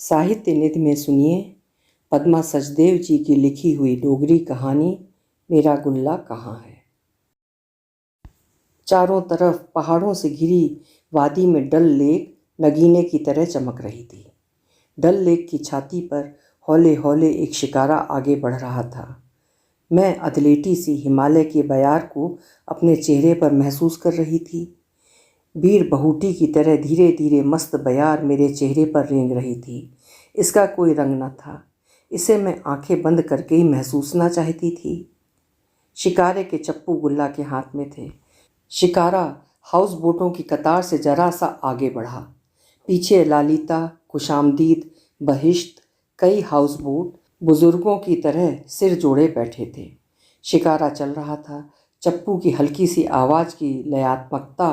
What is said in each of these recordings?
साहित्य निधि में सुनिए पद्मा सचदेव जी की लिखी हुई डोगरी कहानी मेरा गुल्ला कहाँ है। चारों तरफ पहाड़ों से घिरी वादी में डल लेक नगीने की तरह चमक रही थी। डल लेक की छाती पर हौले हौले एक शिकारा आगे बढ़ रहा था। मैं अधलेटी सी हिमालय के बयार को अपने चेहरे पर महसूस कर रही थी। बीर बहूटी की तरह धीरे धीरे मस्त बयार मेरे चेहरे पर रेंग रही थी। इसका कोई रंग न था। इसे मैं आंखें बंद करके ही महसूसना चाहती थी। शिकारे के चप्पू गुल्ला के हाथ में थे। शिकारा हाउस बोटों की कतार से जरा सा आगे बढ़ा। पीछे लालिता, खुशामदीद, बहिश्त, कई हाउस बोट बुजुर्गों की तरह सिर जोड़े बैठे थे। शिकारा चल रहा था। चप्पू की हल्की सी आवाज़ की लयात्मकता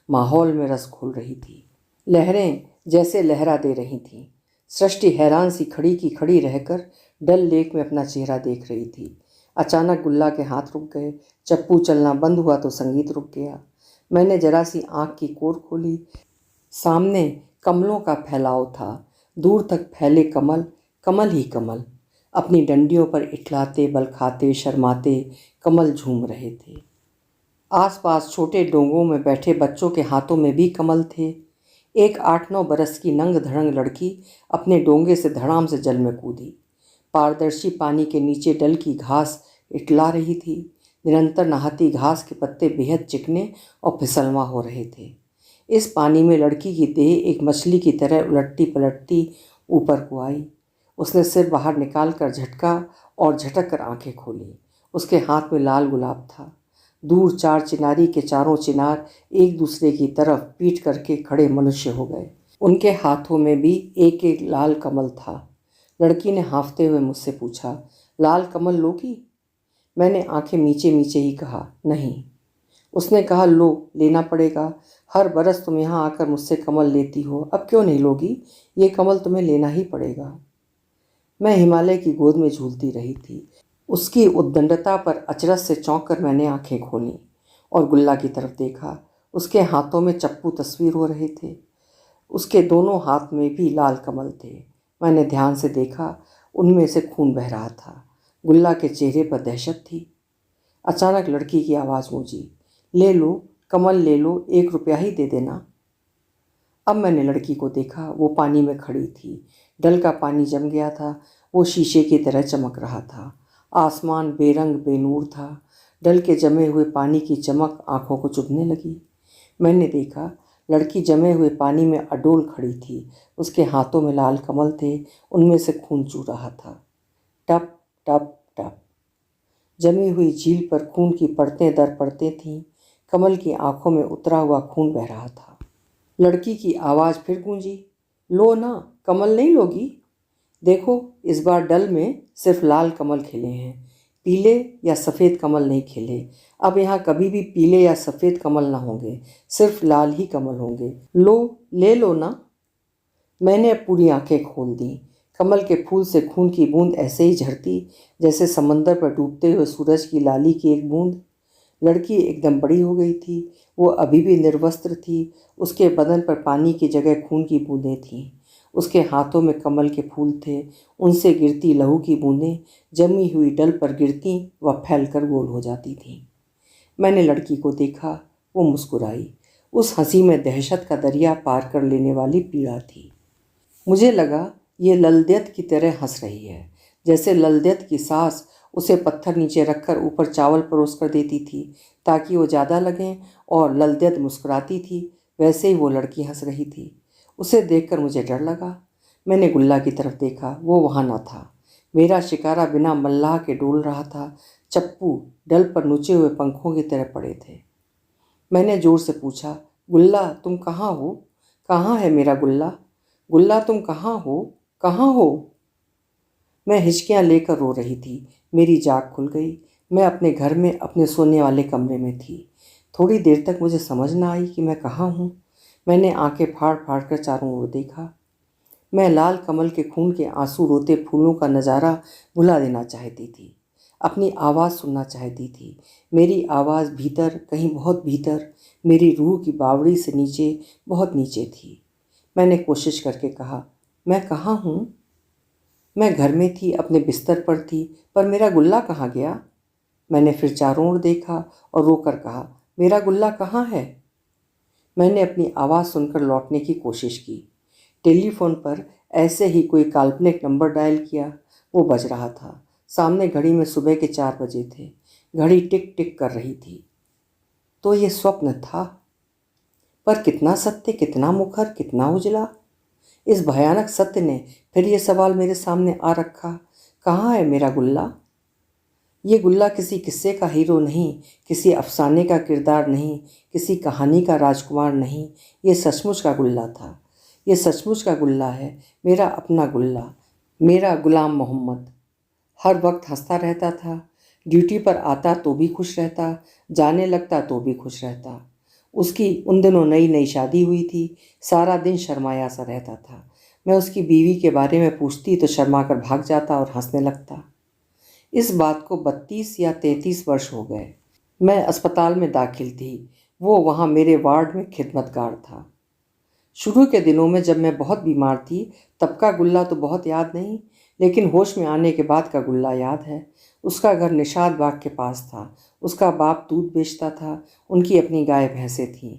माहौल में रस घोल रही थी। लहरें जैसे लहरा दे रही थीं। सृष्टि हैरान सी खड़ी की खड़ी रहकर डल लेक में अपना चेहरा देख रही थी। अचानक गुल्ला के हाथ रुक गए। चप्पू चलना बंद हुआ तो संगीत रुक गया। मैंने जरा सी आँख की कोर खोली। सामने कमलों का फैलाव था। दूर तक फैले कमल, कमल ही कमल। अपनी डंडियों पर इठलाते, बल खाते, शर्माते कमल झूम रहे थे। आसपास छोटे डोंगों में बैठे बच्चों के हाथों में भी कमल थे। एक 8-9 बरस की नंग धड़ंग लड़की अपने डोंगे से धड़ाम से जल में कूदी। पारदर्शी पानी के नीचे डल की घास इठला रही थी। निरंतर नहाती घास के पत्ते बेहद चिकने और फिसलवा हो रहे थे। इस पानी में लड़की की देह एक मछली की तरह उलटती पलटती ऊपर को आई। उसने सिर बाहर निकाल कर झटका और झटक कर आंखें खोली। उसके हाथ में लाल गुलाब था। दूर 4 चिनारी के चारों चिनार एक दूसरे की तरफ पीट करके खड़े मनुष्य हो गए। उनके हाथों में भी एक एक लाल कमल था। लड़की ने हाँफते हुए मुझसे पूछा, लाल कमल लोगी? मैंने आंखें मीचे मीचे ही कहा, नहीं। उसने कहा, लो, लेना पड़ेगा। हर बरस तुम यहाँ आकर मुझसे कमल लेती हो, अब क्यों नहीं लोगी? ये कमल तुम्हें लेना ही पड़ेगा। मैं हिमालय की गोद में झूलती रही थी। उसकी उद्दंडता पर अचरज से चौंक कर मैंने आंखें खोलीं और गुल्ला की तरफ देखा। उसके हाथों में चप्पू तस्वीर हो रहे थे। उसके दोनों हाथ में भी लाल कमल थे। मैंने ध्यान से देखा, उनमें से खून बह रहा था। गुल्ला के चेहरे पर दहशत थी। अचानक लड़की की आवाज़ गूंजी, ले लो, कमल ले लो, 1 रुपया ही दे देना। अब मैंने लड़की को देखा। वो पानी में खड़ी थी। डल का पानी जम गया था। वो शीशे की तरह चमक रहा था। आसमान बेरंग बेनूर था। डल के जमे हुए पानी की चमक आंखों को चुभने लगी। मैंने देखा, लड़की जमे हुए पानी में अडोल खड़ी थी। उसके हाथों में लाल कमल थे। उनमें से खून चू रहा था। टप टप टप। जमी हुई झील पर खून की परतें दर परतें थीं। कमल की आंखों में उतरा हुआ खून बह रहा था। लड़की की आवाज़ फिर गूंजी, लो ना, कमल नहीं लोगी? देखो, इस बार डल में सिर्फ लाल कमल खिले हैं, पीले या सफ़ेद कमल नहीं खिले। अब यहाँ कभी भी पीले या सफ़ेद कमल ना होंगे, सिर्फ लाल ही कमल होंगे। लो, ले लो ना। मैंने पूरी आंखें खोल दी। कमल के फूल से खून की बूंद ऐसे ही झरती जैसे समंदर पर डूबते हुए सूरज की लाली की एक बूंद। लड़की एकदम बड़ी हो गई थी। वो अभी भी निर्वस्त्र थी। उसके बदन पर पानी की जगह खून की बूंदें थीं। उसके हाथों में कमल के फूल थे। उनसे गिरती लहू की बूंदें जमी हुई डल पर गिरती व फैलकर गोल हो जाती थीं। मैंने लड़की को देखा। वो मुस्कुराई। उस हंसी में दहशत का दरिया पार कर लेने वाली पीड़ा थी। मुझे लगा ये ललदेत की तरह हंस रही है, जैसे ललदेत की सास उसे पत्थर नीचे रखकर ऊपर चावल परोस कर देती थी ताकि वो ज़्यादा लगें, और ललदेत मुस्कुराती थी, वैसे ही वो लड़की हंस रही थी। उसे देखकर मुझे डर लगा। मैंने गुल्ला की तरफ देखा। वो वहाँ न था। मेरा शिकारा बिना मल्लाह के डोल रहा था। चप्पू डल पर नुचे हुए पंखों की तरह पड़े थे। मैंने जोर से पूछा, गुल्ला, तुम कहाँ हो? कहाँ है मेरा गुल्ला? गुल्ला, तुम कहाँ हो? कहाँ हो? मैं हिचकियाँ लेकर रो रही थी। मेरी जाग खुल गई। मैं अपने घर में अपने सोने वाले कमरे में थी। थोड़ी देर तक मुझे समझ न आई कि मैं कहाँ हूँ। मैंने आंखें फाड़ फाड़ कर चारों ओर देखा। मैं लाल कमल के खून के आंसू रोते फूलों का नज़ारा भुला देना चाहती थी। अपनी आवाज़ सुनना चाहती थी। मेरी आवाज़ भीतर, कहीं बहुत भीतर, मेरी रूह की बावड़ी से नीचे, बहुत नीचे थी। मैंने कोशिश करके कहा, मैं कहाँ हूँ? मैं घर में थी, अपने बिस्तर पर थी, पर मेरा गुल्ला कहाँ गया? मैंने फिर चारों ओर देखा और रोकर कहा, मेरा गुल्ला कहाँ है? मैंने अपनी आवाज़ सुनकर लौटने की कोशिश की। टेलीफोन पर ऐसे ही कोई काल्पनिक नंबर डायल किया। वो बज रहा था। सामने घड़ी में सुबह के 4 बजे थे। घड़ी टिक टिक कर रही थी। तो ये स्वप्न था, पर कितना सत्य, कितना मुखर, कितना उजला। इस भयानक सत्य ने फिर ये सवाल मेरे सामने आ रखा, कहाँ है मेरा गुल्ला? ये गुल्ला किसी किस्से का हीरो नहीं, किसी अफसाने का किरदार नहीं, किसी कहानी का राजकुमार नहीं। ये सचमुच का गुल्ला था। ये सचमुच का गुल्ला है, मेरा अपना गुल्ला, मेरा गुलाम मोहम्मद। हर वक्त हंसता रहता था। ड्यूटी पर आता तो भी खुश रहता, जाने लगता तो भी खुश रहता। उसकी उन दिनों नई नई शादी हुई थी। सारा दिन शर्माया सा रहता था। मैं उसकी बीवी के बारे में पूछती तो शर्मा कर भाग जाता और हंसने लगता। इस बात को 32 या 33 वर्ष हो गए। मैं अस्पताल में दाखिल थी। वो वहाँ मेरे वार्ड में खिदमतगार था। शुरू के दिनों में जब मैं बहुत बीमार थी, तब का गुल्ला तो बहुत याद नहीं, लेकिन होश में आने के बाद का गुल्ला याद है। उसका घर निषाद बाग के पास था। उसका बाप दूध बेचता था। उनकी अपनी गाय भैंसें थीं।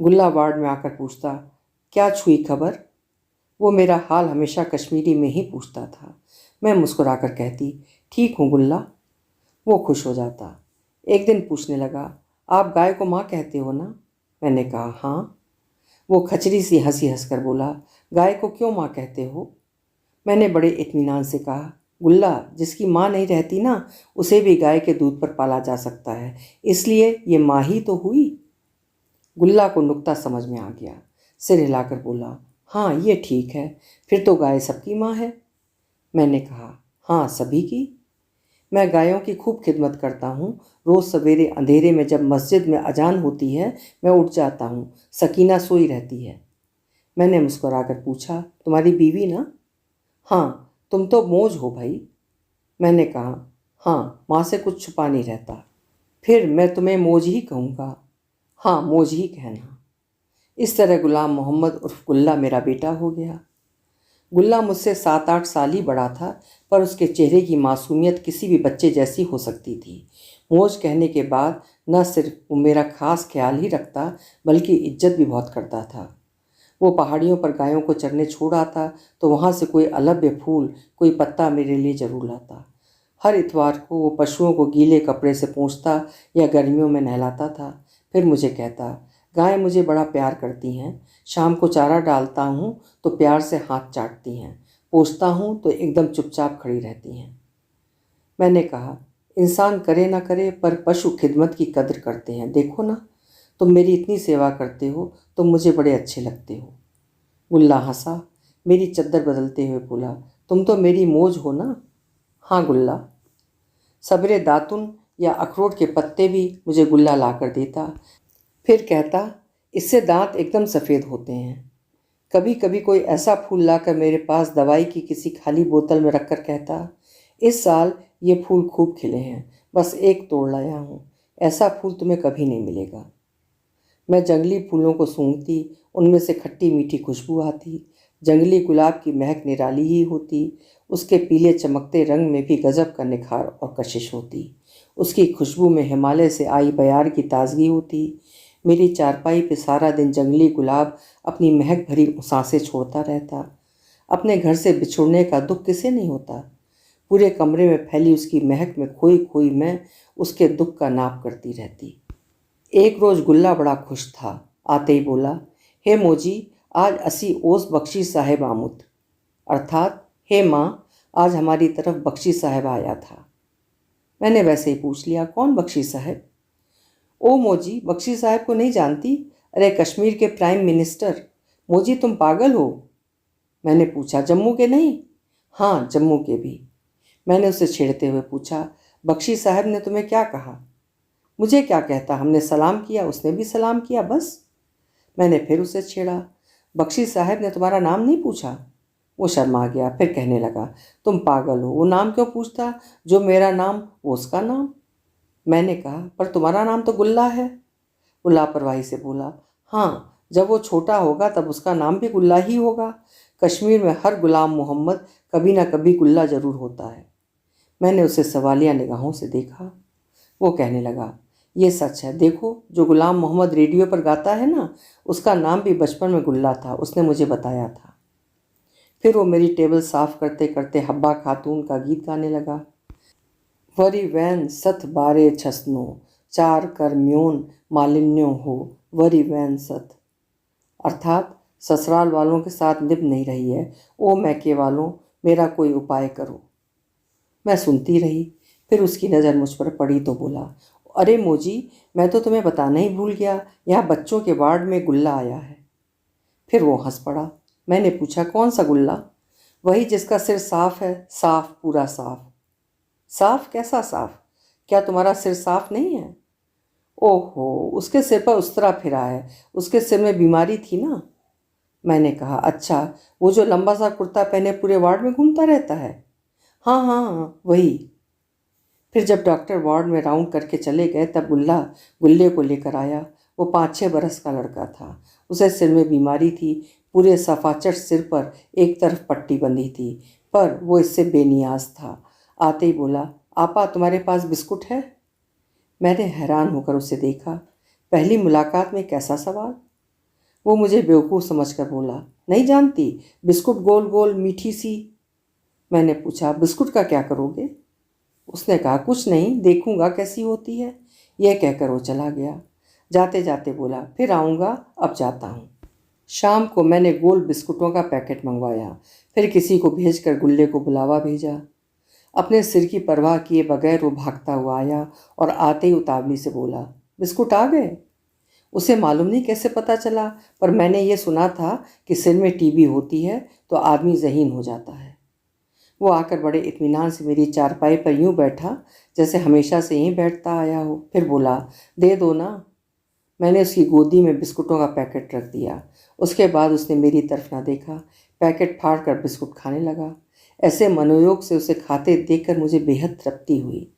गुल्ला वार्ड में आकर पूछता, क्या छुई खबर? वो मेरा हाल हमेशा कश्मीरी में ही पूछता था। मैं मुस्कुराकर कहती, ठीक हूँ गुल्ला। वो खुश हो जाता। एक दिन पूछने लगा, आप गाय को माँ कहते हो ना? मैंने कहा, हाँ। वो खचरी सी हंसी हंसकर बोला, गाय को क्यों माँ कहते हो? मैंने बड़े इत्मीनान से कहा, गुल्ला, जिसकी माँ नहीं रहती ना, उसे भी गाय के दूध पर पाला जा सकता है, इसलिए ये माँ ही तो हुई। गुल्ला को नुक्ता समझ में आ गया। सिर हिलाकर बोला, हाँ ये ठीक है, फिर तो गाय सबकी माँ है। मैंने कहा, हाँ सभी की। मैं गायों की खूब खिदमत करता हूँ। रोज़ सवेरे अंधेरे में जब मस्जिद में अजान होती है, मैं उठ जाता हूँ। सकीना सोई रहती है। मैंने मुस्कुराकर पूछा, तुम्हारी बीवी ना? हाँ, तुम तो मौज हो भाई। मैंने कहा, हाँ, माँ से कुछ छुपा नहीं रहता। फिर मैं तुम्हें मौज ही कहूँगा। हाँ, मौज ही कहना। इस तरह गुलाम मोहम्मद उर्फ गुल्ला मेरा बेटा हो गया। गुल्ला मुझसे 7-8 साल ही बड़ा था, पर उसके चेहरे की मासूमियत किसी भी बच्चे जैसी हो सकती थी। मौज कहने के बाद न सिर्फ वो मेरा खास ख्याल ही रखता, बल्कि इज्जत भी बहुत करता था। वो पहाड़ियों पर गायों को चरने छोड़ आता तो वहाँ से कोई अलभ्य फूल, कोई पत्ता मेरे लिए जरूर लाता। हर इतवार को वो पशुओं को गीले कपड़े से पोंछता या गर्मियों में नहलाता था। फिर मुझे कहता, गायें मुझे बड़ा प्यार करती हैं। शाम को चारा डालता हूँ तो प्यार से हाथ चाटती हैं, पोंछता हूँ तो एकदम चुपचाप खड़ी रहती हैं। मैंने कहा, इंसान करे ना करे पर पशु खिदमत की कद्र करते हैं। देखो ना, तुम मेरी इतनी सेवा करते हो तो मुझे बड़े अच्छे लगते हो। गुल्ला हंसा, मेरी चद्दर बदलते हुए बोला, तुम तो मेरी मौज हो ना? हाँ गुल्ला। सवेरे दातुन या अखरोट के पत्ते भी मुझे गुल्ला ला कर देता। फिर कहता, इससे दांत एकदम सफ़ेद होते हैं। कभी कभी कोई ऐसा फूल लाकर मेरे पास दवाई की किसी खाली बोतल में रखकर कहता, इस साल ये फूल खूब खिले हैं, बस एक तोड़ लाया हूँ। ऐसा फूल तुम्हें कभी नहीं मिलेगा। मैं जंगली फूलों को सूंघती, उनमें से खट्टी मीठी खुशबू आती। जंगली गुलाब की महक निराली ही होती। उसके पीले चमकते रंग में भी गजब का निखार और कशिश होती। उसकी खुशबू में हिमालय से आई बयार की ताजगी होती। मेरी चारपाई पे सारा दिन जंगली गुलाब अपनी महक भरी सांसें छोड़ता रहता। अपने घर से बिछुड़ने का दुख किसे नहीं होता। पूरे कमरे में फैली उसकी महक में खोई खोई मैं उसके दुख का नाप करती रहती। एक रोज़ गुल्ला बड़ा खुश था। आते ही बोला, हे मोजी, आज असी ओस बख्शी साहेब आमुद, अर्थात हे माँ, आज हमारी तरफ बख्शी साहेब आया था। मैंने वैसे ही पूछ लिया, कौन बख्शी साहेब? ओ मोजी, बख्शी साहेब को नहीं जानती? अरे कश्मीर के प्राइम मिनिस्टर। मोजी तुम पागल हो? मैंने पूछा, जम्मू के नहीं? हाँ जम्मू के भी। मैंने उसे छेड़ते हुए पूछा, बख्शी साहब ने तुम्हें क्या कहा? मुझे क्या कहता, हमने सलाम किया, उसने भी सलाम किया, बस। मैंने फिर उसे छेड़ा, बख्शी साहब ने तुम्हारा नाम नहीं पूछा? वो शर्मा गया। फिर कहने लगा, तुम पागल हो, वो नाम क्यों पूछता? जो मेरा नाम वो उसका नाम। मैंने कहा, पर तुम्हारा नाम तो गुल्ला है। वो लापरवाही से बोला, हाँ, जब वो छोटा होगा तब उसका नाम भी गुल्ला ही होगा। कश्मीर में हर गुलाम मोहम्मद कभी ना कभी गुल्ला जरूर होता है। मैंने उसे सवालिया निगाहों से देखा। वो कहने लगा, ये सच है, देखो जो गुलाम मोहम्मद रेडियो पर गाता है ना, उसका नाम भी बचपन में गुल्ला था, उसने मुझे बताया था। फिर वो मेरी टेबल साफ करते करते हब्बा खातून का गीत गाने लगा। वरी वैन सत बारे छसनो, चार कर म्योन मालिन्यो हो, वरी वैन सत। अर्थात ससुराल वालों के साथ निभ नहीं रही है, ओ मैके वालों, मेरा कोई उपाय करो। मैं सुनती रही। फिर उसकी नज़र मुझ पर पड़ी तो बोला, अरे मोजी, मैं तो तुम्हें बताना ही भूल गया, यहाँ बच्चों के वार्ड में गुल्ला आया है। फिर वो हंस पड़ा। मैंने पूछा, कौन सा गुल्ला? वही जिसका सिर साफ है, साफ, पूरा साफ। साफ? कैसा साफ? क्या तुम्हारा सिर साफ नहीं है? ओहो, उसके सिर पर उस्तरा फिरा है, उसके सिर में बीमारी थी ना। मैंने कहा, अच्छा, वो जो लंबा सा कुर्ता पहने पूरे वार्ड में घूमता रहता है? हाँ हाँ हाँ, वही। फिर जब डॉक्टर वार्ड में राउंड करके चले गए तब गुल्ले को लेकर आया। वो 5-6 बरस का लड़का था। उसे सिर में बीमारी थी। पूरे सफाचट सिर पर एक तरफ पट्टी बंधी थी, पर वो इससे बेनियाज था। आते ही बोला, आपा तुम्हारे पास बिस्कुट है? मैंने हैरान होकर उसे देखा। पहली मुलाकात में कैसा सवाल। वो मुझे बेवकूफ़ समझकर बोला, नहीं जानती, बिस्कुट गोल गोल मीठी सी। मैंने पूछा, बिस्कुट का क्या करोगे? उसने कहा, कुछ नहीं, देखूंगा कैसी होती है। यह कहकर वो चला गया। जाते जाते बोला, फिर आऊँगा, अब जाता हूँ। शाम को मैंने गोल बिस्कुटों का पैकेट मंगवाया। फिर किसी को भेजकर गुल्ले को बुलावा भेजा। अपने सिर की परवाह किए बगैर वो भागता हुआ आया और आते ही उतावली से बोला, बिस्कुट आ गए? उसे मालूम नहीं कैसे पता चला, पर मैंने ये सुना था कि सिर में टीबी होती है तो आदमी ज़हीन हो जाता है। वो आकर बड़े इत्मीनान से मेरी चारपाई पर यूं बैठा जैसे हमेशा से यहीं बैठता आया हो। फिर बोला, दे दो ना। मैंने उसकी गोदी में बिस्कुटों का पैकेट रख दिया। उसके बाद उसने मेरी तरफ ना देखा, पैकेट फाड़ कर बिस्कुट खाने लगा। ऐसे मनोयोग से उसे खाते देखकर मुझे बेहद तृप्ति हुई।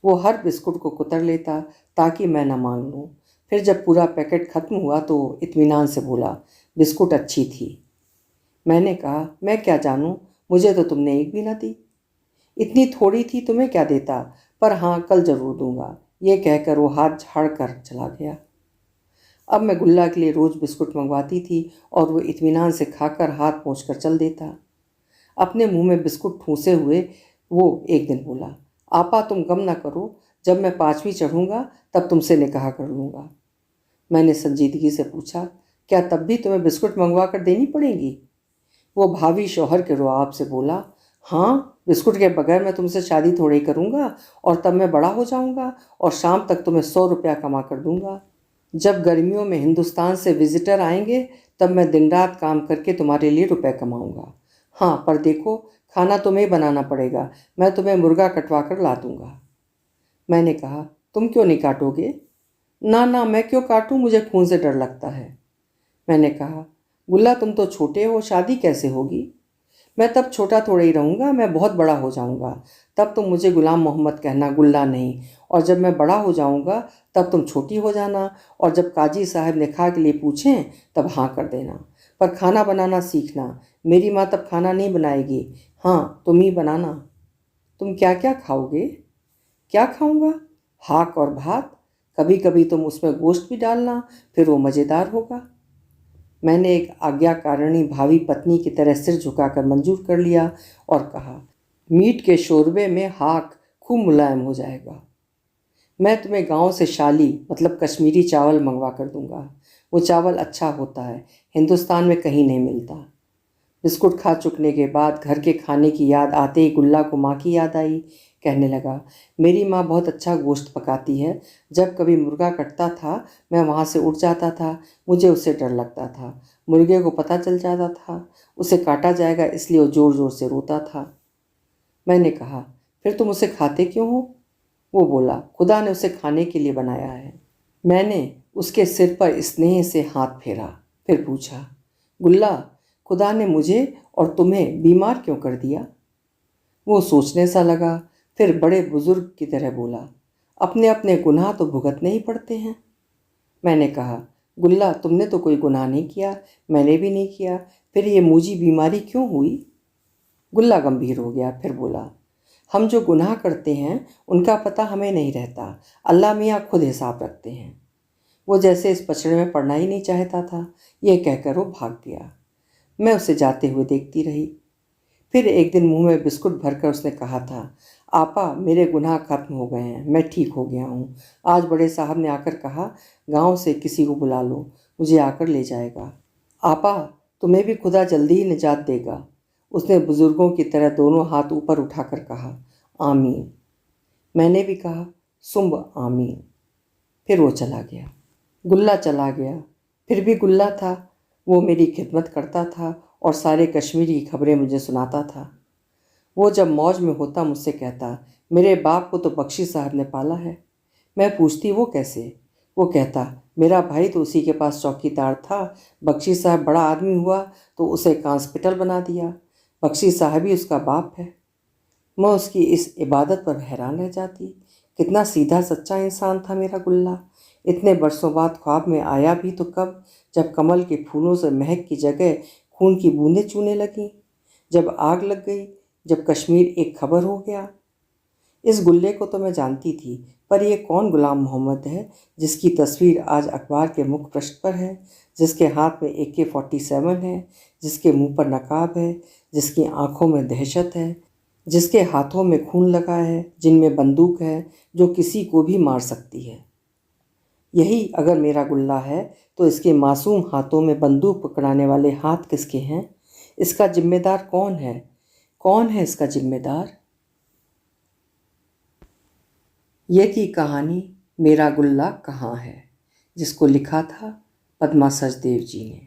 वो हर बिस्कुट को कुतर लेता ताकि मैं न मांग लूँ। फिर जब पूरा पैकेट खत्म हुआ तो इत्मीनान से बोला, बिस्कुट अच्छी थी। मैंने कहा, मैं क्या जानूँ, मुझे तो तुमने एक भी ना दी। इतनी थोड़ी थी, तुम्हें क्या देता, पर हाँ, कल जरूर दूंगा। ये कहकर वो हाथ झाड़ कर चला गया। अब मैं गुल्ला के लिए रोज़ बिस्कुट मंगवाती थी और वो इत्मीनान से खाकर हाथ पोंछ कर चल देता। अपने मुंह में बिस्कुट ठूंसे हुए वो एक दिन बोला, आपा तुम गम ना करो, जब मैं 5वीं चढ़ूँगा तब तुमसे निकाह कर लूँगा। मैंने संजीदगी से पूछा, क्या तब भी तुम्हें बिस्कुट मंगवा कर देनी पड़ेगी? वो भावी शौहर के रुआब से बोला, हाँ, बिस्कुट के बगैर मैं तुमसे शादी थोड़ी करूँगा, और तब मैं बड़ा हो जाऊँगा और शाम तक तुम्हें 100 रुपया कमा कर दूँगा। जब गर्मियों में हिंदुस्तान से विजिटर आएंगे तब मैं दिन रात काम करके तुम्हारे लिए रुपए कमाऊँगा। हाँ, पर देखो, खाना तुम्हें बनाना पड़ेगा, मैं तुम्हें मुर्गा कटवा कर ला दूँगा। मैंने कहा, तुम क्यों नहीं काटोगे? ना ना, मैं क्यों काटूँ, मुझे खून से डर लगता है। मैंने कहा, गुल्ला तुम तो छोटे हो, शादी कैसे होगी? मैं तब छोटा थोड़ा ही रहूँगा, मैं बहुत बड़ा हो जाऊँगा, तब तुम मुझे गुलाम मोहम्मद कहना, गुल्ला नहीं। और जब मैं बड़ा हो जाऊँगा तब तुम छोटी हो जाना, और जब काजी साहब निकाह के लिए पूछें तब हाँ कर देना। पर खाना बनाना सीखना, मेरी माँ तब खाना नहीं बनाएगी, हाँ तुम ही बनाना। तुम क्या क्या खाओगे? क्या खाऊँगा? हाक और भात, कभी कभी तुम उसमें गोश्त भी डालना, फिर वो मज़ेदार होगा। मैंने एक आज्ञाकारिणी भावी पत्नी की तरह सिर झुकाकर मंजूर कर लिया और कहा, मीट के शोरबे में हाक खूब मुलायम हो जाएगा। मैं तुम्हें गांव से शाली मतलब कश्मीरी चावल मंगवा कर दूंगा। वो चावल अच्छा होता है, हिंदुस्तान में कहीं नहीं मिलता। बिस्कुट खा चुकने के बाद घर के खाने की याद आते ही गुल्ला को माँ की याद आई। कहने लगा, मेरी माँ बहुत अच्छा गोश्त पकाती है, जब कभी मुर्गा कटता था मैं वहाँ से उठ जाता था, मुझे उससे डर लगता था। मुर्गे को पता चल जाता था उसे काटा जाएगा, इसलिए वो ज़ोर ज़ोर से रोता था। मैंने कहा, फिर तुम उसे खाते क्यों हो? वो बोला, खुदा ने उसे खाने के लिए बनाया है। मैंने उसके सिर पर स्नेह से हाथ फेरा। फिर पूछा, गुल्ला, खुदा ने मुझे और तुम्हें बीमार क्यों कर दिया? वो सोचने सा लगा, फिर बड़े बुजुर्ग की तरह बोला, अपने अपने गुनाह तो भुगतने ही पड़ते हैं। मैंने कहा, गुल्ला तुमने तो कोई गुनाह नहीं किया, मैंने भी नहीं किया, फिर ये मुझी बीमारी क्यों हुई? गुल्ला गंभीर हो गया, फिर बोला, हम जो गुनाह करते हैं उनका पता हमें नहीं रहता, अल्लाह मियाँ खुद हिसाब रखते हैं। वो जैसे इस पचड़े में पड़ना ही नहीं चाहता था। ये कहकर वो भाग गया। मैं उसे जाते हुए देखती रही। फिर एक दिन मुंह में बिस्कुट भरकर उसने कहा था, आपा मेरे गुनाह खत्म हो गए हैं, मैं ठीक हो गया हूँ। आज बड़े साहब ने आकर कहा गांव से किसी को बुला लो, मुझे आकर ले जाएगा। आपा तुम्हें भी खुदा जल्दी ही निजात देगा। उसने बुजुर्गों की तरह दोनों हाथ ऊपर उठाकर कहा, आमीन। मैंने भी कहा, सुम्ब आमीन। फिर वो चला गया। गुल्ला चला गया, फिर भी गुल्ला था। वो मेरी खिदमत करता था और सारे कश्मीर की खबरें मुझे सुनाता था। वो जब मौज में होता मुझसे कहता, मेरे बाप को तो बख्शी साहब ने पाला है। मैं पूछती वो कैसे? वो कहता, मेरा भाई तो उसी के पास चौकीदार था, बख्शी साहब बड़ा आदमी हुआ तो उसे कांस्पिटल बना दिया। बख्शी साहब ही उसका बाप है। मैं उसकी इस इबादत पर हैरान रह जाती। कितना सीधा सच्चा इंसान था मेरा गुल्ला। इतने बरसों बाद ख्वाब में आया भी तो कब, जब कमल के फूलों से महक की जगह खून की बूंदें चूने लगीं, जब आग लग गई, जब कश्मीर एक खबर हो गया। इस गुल्ले को तो मैं जानती थी, पर यह कौन गुलाम मोहम्मद है जिसकी तस्वीर आज अखबार के मुख्य पृष्ठ पर है, जिसके हाथ में AK-47 है, जिसके मुंह पर नकाब है, जिसकी आंखों में दहशत है, जिसके हाथों में खून लगा है, जिनमें बंदूक है जो किसी को भी मार सकती है। यही अगर मेरा गुल्ला है तो इसके मासूम हाथों में बंदूक पकड़ाने वाले हाथ किसके हैं? इसका जिम्मेदार कौन है? कौन है इसका जिम्मेदार? ये थी कहानी मेरा गुल्ला कहाँ है, जिसको लिखा था पद्मा सचदेव जी ने।